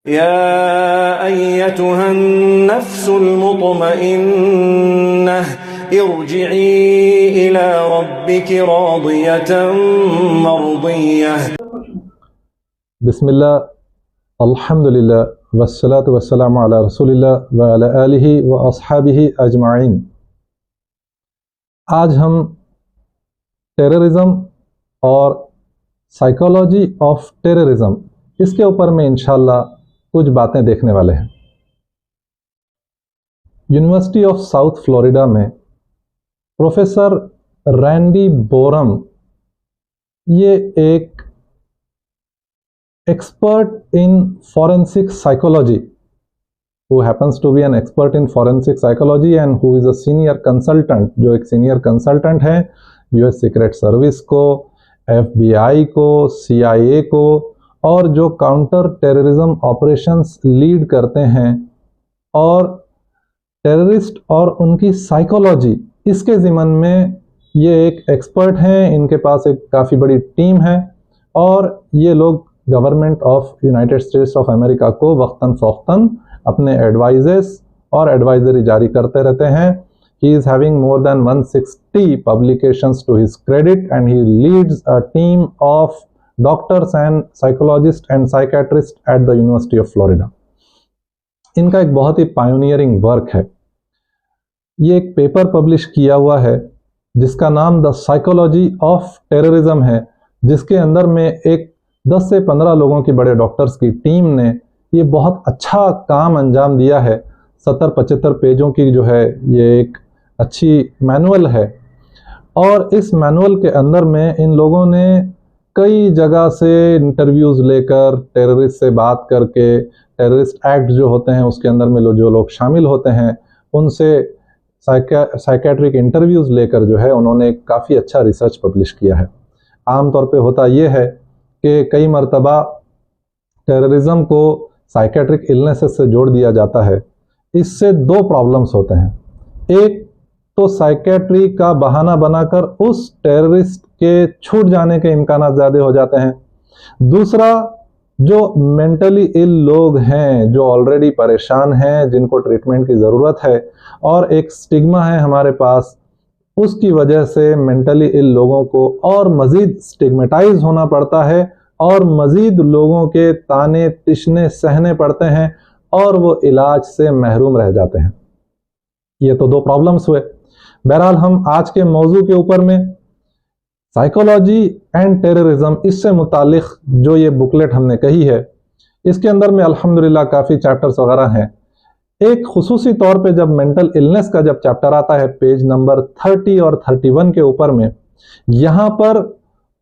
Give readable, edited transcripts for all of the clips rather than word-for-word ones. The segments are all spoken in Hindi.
या अय्यतुहन नफ्सुल मुतमइन्नह इरजिई इला रब्बिकी रादियतन मर्दियह। बिस्मिल्लाह, अल्हम्दुलिल्लाह, वस्सलातु वस्सलामु अला रसूलिल्लाह व अला आलिहि व अस्हाबिहि अजमाइन। आज हम टेररिज्म और साइकोलॉजी ऑफ टेररिज्म इसके ऊपर में इंशाल्लाह कुछ बातें देखने वाले हैं। यूनिवर्सिटी ऑफ साउथ फ्लोरिडा में प्रोफेसर रैंडी बोरम ये एक expert in forensic psychology, who happens to be an expert in forensic psychology and who is a senior consultant, जो एक सीनियर कंसल्टेंट है यूएस सीक्रेट सर्विस को, एफबीआई को, सीआईए को और जो काउंटर टेररिज्म ऑपरेशंस लीड करते हैं और टेररिस्ट और उनकी साइकोलॉजी, इसके ज़िम्मन में ये एक एक्सपर्ट हैं। इनके पास एक काफ़ी बड़ी टीम है और ये लोग government of United states of America को वक्तन फ़ौक्तन अपने एडवाइजेस और एडवाइजरी जारी करते रहते हैं। He is having more than 160 publications to his credit and he leads a team of doctors and psychologist and psychiatrist at the university of Florida. इनका एक बहुत ही पायोनियरिंग वर्क है। ये एक पेपर पब्लिश किया हुआ है जिसका नाम द साइकोलॉजी ऑफ टेररिज्म है, जिसके अंदर में एक 10 से 15 लोगों की बड़े डॉक्टर्स की टीम ने ये बहुत अच्छा काम अंजाम दिया है। 70-75 पेजों की जो है ये एक अच्छी मैनुअल है और इस मैनुअल के अंदर में इन लोगों ने कई जगह से इंटरव्यूज़ लेकर टेररिस्ट से बात करके, टेररिस्ट एक्ट जो होते हैं उसके अंदर में जो लोग शामिल होते हैं उनसे साइकेट्रिक इंटरव्यूज़ लेकर जो है उन्होंने काफ़ी अच्छा रिसर्च पब्लिश किया है। आमतौर पे होता ये है कि कई मरतबा टेररिज्म को साइकेट्रिक इलनेसेस से जोड़ दिया जाता है। इससे दो प्रॉब्लम्स होते हैं। एक तो साइकेट्री का बहाना बनाकर उस टेररिस्ट के छूट जाने के इम्कानात ज़्यादा हो जाते हैं। दूसरा, जो मेंटली इल लोग हैं, जो ऑलरेडी परेशान हैं, जिनको ट्रीटमेंट की ज़रूरत है और एक स्टिग्मा है हमारे पास, उसकी वजह से मेंटली इल लोगों को और मज़ीद स्टिग्मेटाइज होना पड़ता है और मज़ीद लोगों के ताने तिश्ने सहने पड़ते हैं और वो इलाज से महरूम रह जाते हैं। ये तो दो प्रॉब्लम्स हुए। बहरहाल हम आज के मौजू के ऊपर में साइकोलॉजी एंड टेररिज्म, इससे मुतालिक जो ये बुकलेट हमने कही है, इसके अंदर में अल्हम्दुलिल्लाह काफ़ी चैप्टर्स वगैरह हैं। एक खुसूसी तौर पे जब मेंटल इलनेस का जब चैप्टर आता है पेज नंबर 30 और 31 के ऊपर में, यहाँ पर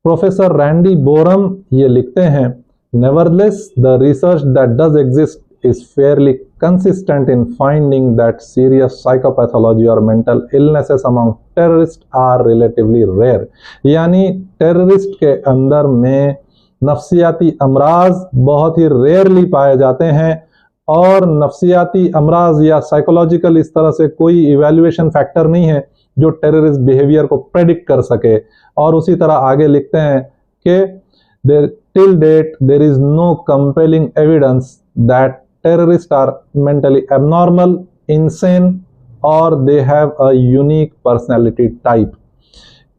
प्रोफेसर रैंडी बोरम ये लिखते हैं, nevertheless the research that does exist is fairly consistent in finding that serious psychopathology और mental illnesses among terrorist are relatively rare. यानी टेररिस्ट के अंदर में नफ्सियाती अमराज बहुत ही रेयरली पाए जाते हैं और नफ्सियाती अमराज या साइकोलॉजिकल इस तरह से कोई इवैल्यूएशन फैक्टर नहीं है जो टेररिस्ट बिहेवियर को प्रेडिक्ट कर सके। और उसी तरह आगे लिखते हैं कि till date there is no compelling evidence that terrorist are mentally abnormal, insane और they have a unique personality type.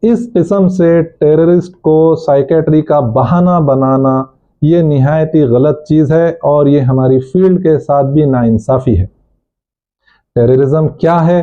इस किस्म से टेररिस्ट को साइकेट्री का बहाना बनाना ये निहायत ही गलत चीज़ है और ये हमारी फील्ड के साथ भी नाइंसाफ़ी है। टेररिज्म क्या है?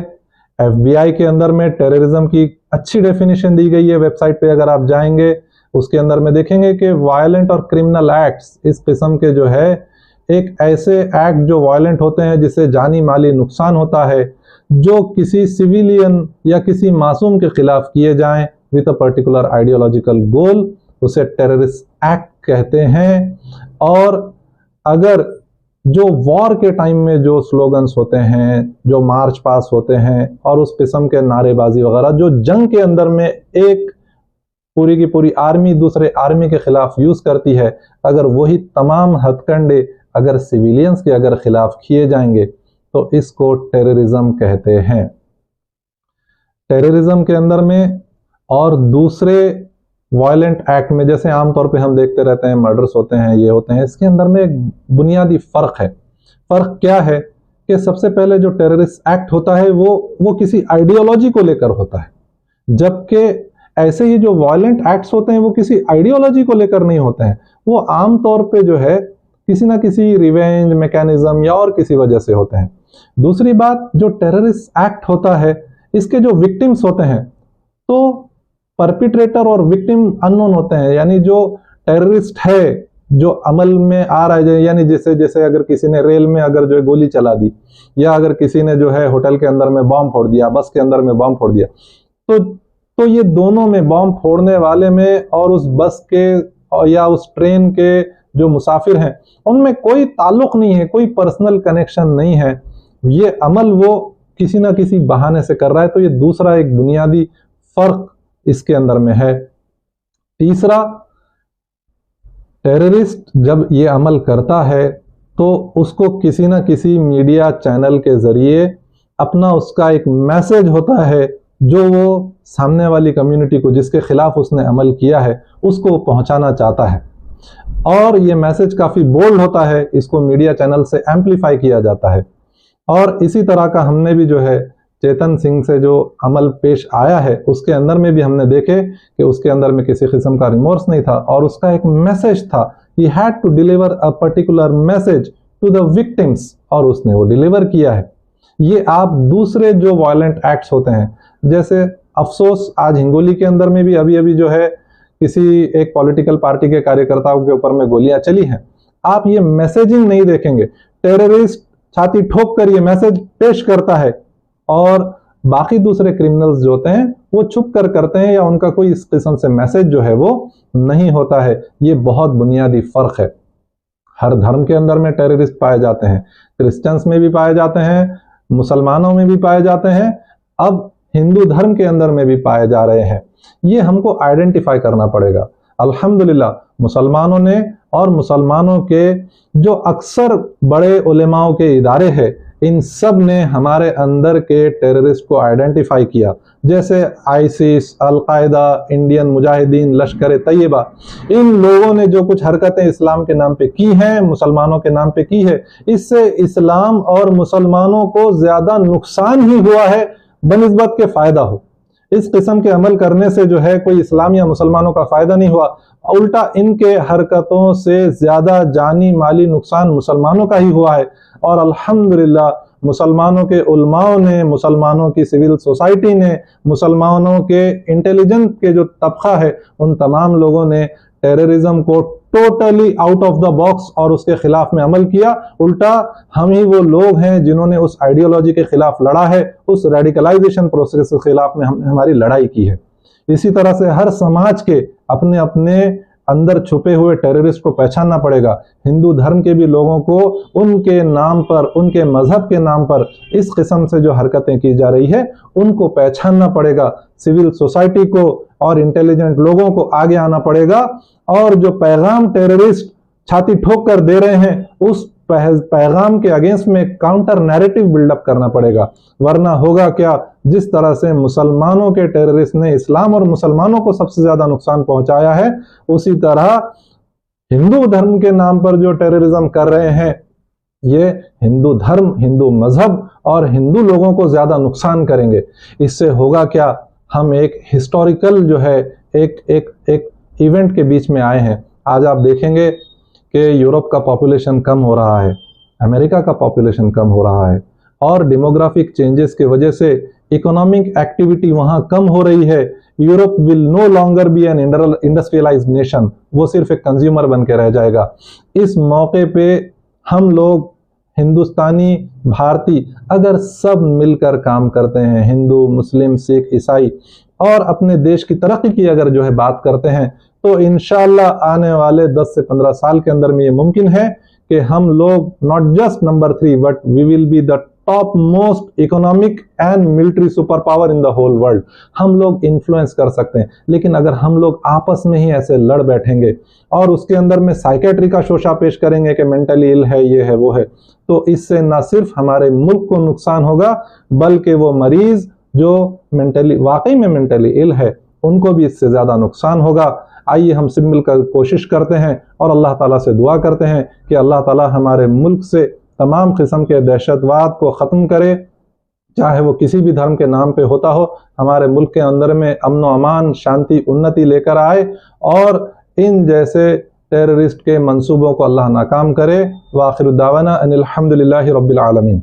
एफबीआई के अंदर में टेररिज्म की अच्छी डेफिनेशन दी गई है। वेबसाइट पे अगर आप जाएंगे उसके अंदर में देखेंगे कि वायलेंट और क्रिमिनल एक्ट्स, इस किस्म के जो है एक ऐसे एक्ट जो वायलेंट होते हैं जिससे जानी माली नुकसान होता है, जो किसी सिविलियन या किसी मासूम के खिलाफ किए जाएं विद अ पर्टिकुलर आइडियोलॉजिकल गोल, उसे टेररिस्ट एक्ट कहते हैं। और अगर जो वॉर के टाइम में जो स्लोगन्स होते हैं, जो मार्च पास होते हैं और उस किस्म के नारेबाजी वगैरह जो जंग के अंदर में एक पूरी की पूरी आर्मी दूसरे आर्मी के खिलाफ यूज़ करती है, अगर वही तमाम हथकंडे अगर सिविलियंस के अगर खिलाफ किए जाएंगे तो इसको टेररिज्म कहते हैं। टेररिज्म के अंदर में और दूसरे वायलेंट एक्ट में जैसे आमतौर पे हम देखते रहते हैं, मर्डर्स होते हैं, ये होते हैं, इसके अंदर में एक बुनियादी फ़र्क है। फ़र्क क्या है कि सबसे पहले जो टेररिस्ट एक्ट होता है वो किसी आइडियोलॉजी को लेकर होता है, जबकि ऐसे ही जो वायलेंट एक्ट्स होते हैं वो किसी आइडियोलॉजी को लेकर नहीं होते हैं, वो आमतौर पे जो है किसी ना किसी रिवेंज मैकेनिज्म या और किसी वजह से होते हैं। दूसरी बात, जो टेररिस्ट एक्ट होता है इसके जो विक्टिम्स होते हैं तो परपिट्रेटर और विक्टिम अननोन होते हैं, यानी जो टेररिस्ट है जो अमल में आ रहा है, यानी जैसे जैसे अगर किसी ने रेल में अगर जो है गोली चला दी, या अगर किसी ने जो है होटल के अंदर में बम फोड़ दिया, बस के अंदर में बम फोड़ दिया, तो ये दोनों में, बम फोड़ने वाले में और उस बस के या उस ट्रेन के जो मुसाफिर हैं उनमें कोई ताल्लुक नहीं है, कोई पर्सनल कनेक्शन नहीं है। ये अमल वो किसी ना किसी बहाने से कर रहा है। तो ये दूसरा एक बुनियादी फर्क इसके अंदर में है। तीसरा, टेररिस्ट जब ये अमल करता है तो उसको किसी ना किसी मीडिया चैनल के जरिए अपना उसका एक मैसेज होता है जो वो सामने वाली कम्युनिटी को जिसके खिलाफ उसने अमल किया है उसको पहुंचाना चाहता है, और ये मैसेज काफ़ी बोल्ड होता है, इसको मीडिया चैनल से एम्पलीफाई किया जाता है। और इसी तरह का हमने भी जो है चेतन सिंह से जो अमल पेश आया है उसके अंदर में भी हमने देखे कि उसके अंदर में किसी किस्म का रिमोर्स नहीं था और उसका एक मैसेज था, he had to deliver a particular message to the victims, और उसने वो डिलीवर किया है। ये आप दूसरे जो वायलेंट एक्ट्स होते हैं, जैसे अफसोस आज हिंगोली के अंदर में भी अभी अभी जो है किसी एक पॉलिटिकल पार्टी के कार्यकर्ताओं के ऊपर में गोलियां चली हैं, आप ये मैसेजिंग नहीं देखेंगे। टेररिस्ट छाती ठोक कर ये मैसेज पेश करता है और बाकी दूसरे क्रिमिनल्स जो होते हैं वो छुप कर करते हैं, या उनका कोई इस किस्म से मैसेज जो है वो नहीं होता है। ये बहुत बुनियादी फर्क है। हर धर्म के अंदर में टेररिस्ट पाए जाते हैं, क्रिश्चियंस में भी पाए जाते हैं, मुसलमानों में भी पाए जाते हैं, अब हिंदू धर्म के अंदर में भी पाए जा रहे हैं। ये हमको आइडेंटिफाई करना पड़ेगा। अल्हम्दुलिल्लाह मुसलमानों ने और मुसलमानों के जो अक्सर बड़े उलेमाओं के इदारे हैं, इन सब ने हमारे अंदर के टेररिस्ट को आइडेंटिफाई किया, जैसे आईसिस, अलकायदा, इंडियन मुजाहिदीन, लश्कर तैयबा, इन लोगों ने जो कुछ हरकतें इस्लाम के नाम पे की हैं, मुसलमानों के नाम पे की है, इससे इस्लाम और मुसलमानों को ज्यादा नुकसान ही हुआ है बनिस्बत के फायदा हो। इस किस्म के अमल करने से जो है कोई इस्लाम या मुसलमानों का फायदा नहीं हुआ, उल्टा इनके हरकतों से ज्यादा जानी माली नुकसान मुसलमानों का ही हुआ है। और अल्हम्दुलिल्लाह मुसलमानों के उलमाओं ने, मुसलमानों की सिविल सोसाइटी ने, मुसलमानों के इंटेलिजेंस के जो तबका है, उन तमाम लोगों ने टेररिज्म को totally out of the box और उसके खिलाफ में अमल किया। उल्टा हम ही वो लोग हैं जिन्होंने उस आइडियोलॉजी के खिलाफ लड़ा है, उस रेडिकलाइजेशन प्रोसेस के खिलाफ में हमने हमारी लड़ाई की है। इसी तरह से हर समाज के अपने अपने अंदर छुपे हुए टेररिस्ट को पहचानना पड़ेगा। हिंदू धर्म के भी लोगों को उनके नाम पर, उनके मजहब के नाम पर इस किस्म से जो हरकतें की जा रही है उनको पहचानना पड़ेगा। सिविल सोसाइटी को और इंटेलिजेंट लोगों को आगे आना पड़ेगा, और जो पैगाम टेररिस्ट छाती ठोक कर दे रहे हैं उस पैगाम के अगेंस्ट में काउंटर नैरेटिव बिल्डअप करना पड़ेगा। वरना होगा क्या, जिस तरह से मुसलमानों के टेररिस्ट ने इस्लाम और मुसलमानों को सबसे ज्यादा नुकसान पहुंचाया है, उसी तरह हिंदू धर्म के नाम पर जो टेररिज्म कर रहे हैं, ये हिंदू धर्म, हिंदू मजहब और हिंदू लोगों को ज्यादा नुकसान करेंगे। इससे होगा क्या, हम एक हिस्टोरिकल जो है एक इवेंट के बीच में आए हैं। आज आप देखेंगे कि यूरोप का पॉपुलेशन कम हो रहा है, अमेरिका का पॉपुलेशन कम हो रहा है, और डेमोग्राफिक चेंजेस की वजह से इकोनॉमिक एक्टिविटी वहां कम हो रही है। Europe will no longer be an industrialized nation, वो सिर्फ एक कंज्यूमर बन के रह जाएगा। इस मौके पे हम लोग हिंदुस्तानी, भारतीय अगर सब मिलकर काम करते हैं, हिंदू, मुस्लिम, सिख, ईसाई, और अपने देश की तरक्की की अगर जो है बात करते हैं, तो इंशाअल्लाह आने वाले 10 से 15 साल के अंदर में ये मुमकिन है कि हम लोग not just number 3 but we will be the top most economic and military super power in the whole world. हम लोग इन्फ्लुएंस कर सकते हैं, लेकिन अगर हम लोग आपस में ही ऐसे लड़ बैठेंगे और उसके अंदर में साइकेट्री का शोशा पेश करेंगे कि मेंटली इल है, ये है, वो है, तो इससे न सिर्फ हमारे मुल्क को नुकसान होगा, बल्कि वो मरीज जो वाकई में मेंटली इल है उनको भी इससे ज़्यादा नुकसान होगा। आइए हम सब मिलकर कोशिश करते हैं और अल्लाह ताला से दुआ करते हैं कि अल्लाह ताला हमारे मुल्क से तमाम किस्म के दहशतवाद को ख़त्म करे, चाहे वो किसी भी धर्म के नाम पे होता हो। हमारे मुल्क के अंदर में अमन व अमान, शांति, उन्नति लेकर आए और इन जैसे टेररिस्ट के मंसूबों को अल्लाह नाकाम करे। व आखिर दावाना अनिल हम्दुलिल्लाहि रब्बिल आलमीन।